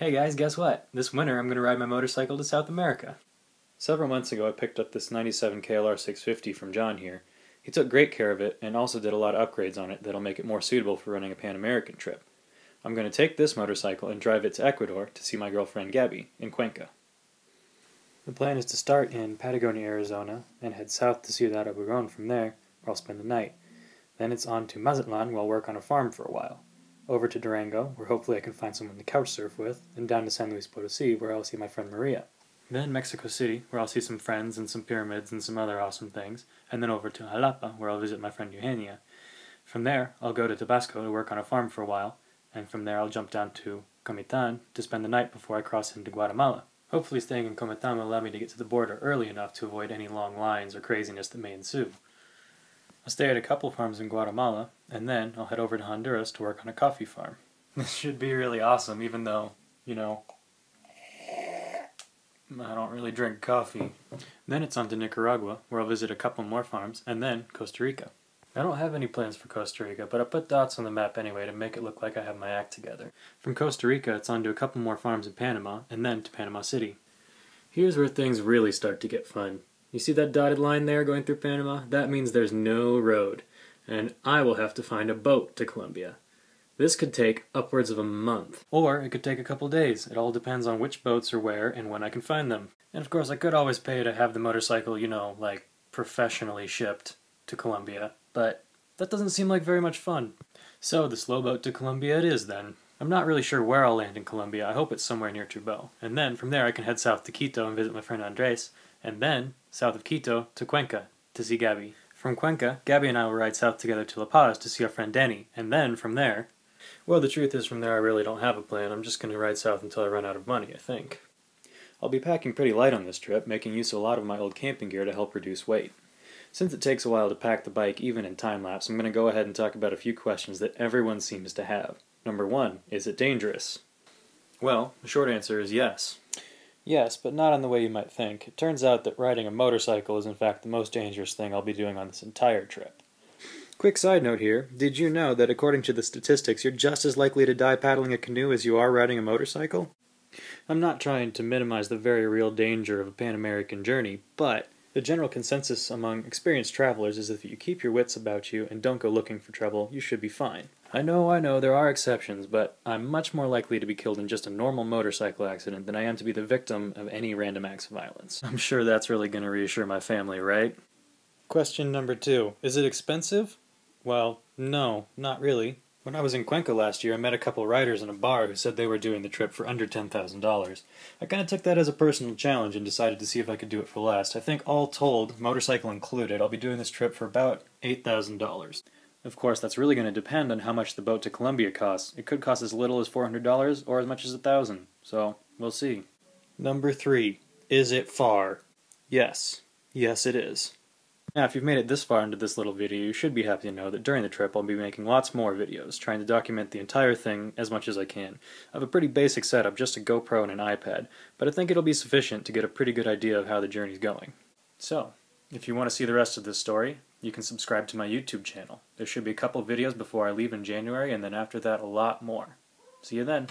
Hey guys, guess what? This winter I'm going to ride my motorcycle to South America. Several months ago I picked up this 97 KLR 650 from John here. He took great care of it and also did a lot of upgrades on it that'll make it more suitable for running a Pan American trip. I'm going to take this motorcycle and drive it to Ecuador to see my girlfriend Gabby in Cuenca. The plan is to start in Patagonia, Arizona and head south to Ciudad Obregón from there, where I'll spend the night. Then it's on to Mazatlan where I'll work on a farm for a while. Over to Durango, where hopefully I can find someone to couch surf with, and down to San Luis Potosí, where I'll see my friend Maria. Then Mexico City, where I'll see some friends and some pyramids and some other awesome things, and then over to Jalapa, where I'll visit my friend Eugenia. From there, I'll go to Tabasco to work on a farm for a while, and from there I'll jump down to Comitán to spend the night before I cross into Guatemala. Hopefully staying in Comitán will allow me to get to the border early enough to avoid any long lines or craziness that may ensue. I'll stay at a couple farms in Guatemala, and then I'll head over to Honduras to work on a coffee farm. This should be really awesome, even though, I don't really drink coffee. Then it's on to Nicaragua, where I'll visit a couple more farms, and then Costa Rica. I don't have any plans for Costa Rica, but I put dots on the map anyway to make it look like I have my act together. From Costa Rica, it's on to a couple more farms in Panama, and then to Panama City. Here's where things really start to get fun. You see that dotted line there going through Panama? That means there's no road, and I will have to find a boat to Colombia. This could take upwards of a month, or it could take a couple days. It all depends on which boats are where and when I can find them. And of course I could always pay to have the motorcycle, like professionally shipped to Colombia, but that doesn't seem like very much fun. So the slow boat to Colombia it is then. I'm not really sure where I'll land in Colombia. I hope it's somewhere near Turbo. And then from there I can head south to Quito and visit my friend Andres, and then south of Quito to Cuenca to see Gabby. From Cuenca, Gabby and I will ride south together to La Paz to see our friend Danny, and then from there... Well, the truth is from there I really don't have a plan. I'm just going to ride south until I run out of money, I think. I'll be packing pretty light on this trip, making use of a lot of my old camping gear to help reduce weight. Since it takes a while to pack the bike even in time-lapse, I'm going to go ahead and talk about a few questions that everyone seems to have. Number 1, is it dangerous? Well, the short answer is yes. Yes, but not in the way you might think. It turns out that riding a motorcycle is in fact the most dangerous thing I'll be doing on this entire trip. Quick side note here, did you know that according to the statistics you're just as likely to die paddling a canoe as you are riding a motorcycle? I'm not trying to minimize the very real danger of a Pan-American journey, but the general consensus among experienced travelers is that if you keep your wits about you and don't go looking for trouble, you should be fine. I know, there are exceptions, but I'm much more likely to be killed in just a normal motorcycle accident than I am to be the victim of any random acts of violence. I'm sure that's really going to reassure my family, right? Question number 2. Is it expensive? Well, no, not really. When I was in Cuenca last year, I met a couple riders in a bar who said they were doing the trip for under $10,000. I kind of took that as a personal challenge and decided to see if I could do it for less. I think all told, motorcycle included, I'll be doing this trip for about $8,000. Of course, that's really going to depend on how much the boat to Colombia costs. It could cost as little as $400 or as much as $1,000, so we'll see. Number 3. Is it far? Yes. Yes, it is. Now, if you've made it this far into this little video, you should be happy to know that during the trip I'll be making lots more videos, trying to document the entire thing as much as I can. I have a pretty basic setup, just a GoPro and an iPad, but I think it'll be sufficient to get a pretty good idea of how the journey's going. So, if you want to see the rest of this story, you can subscribe to my YouTube channel. There should be a couple videos before I leave in January, and then after that a lot more. See you then.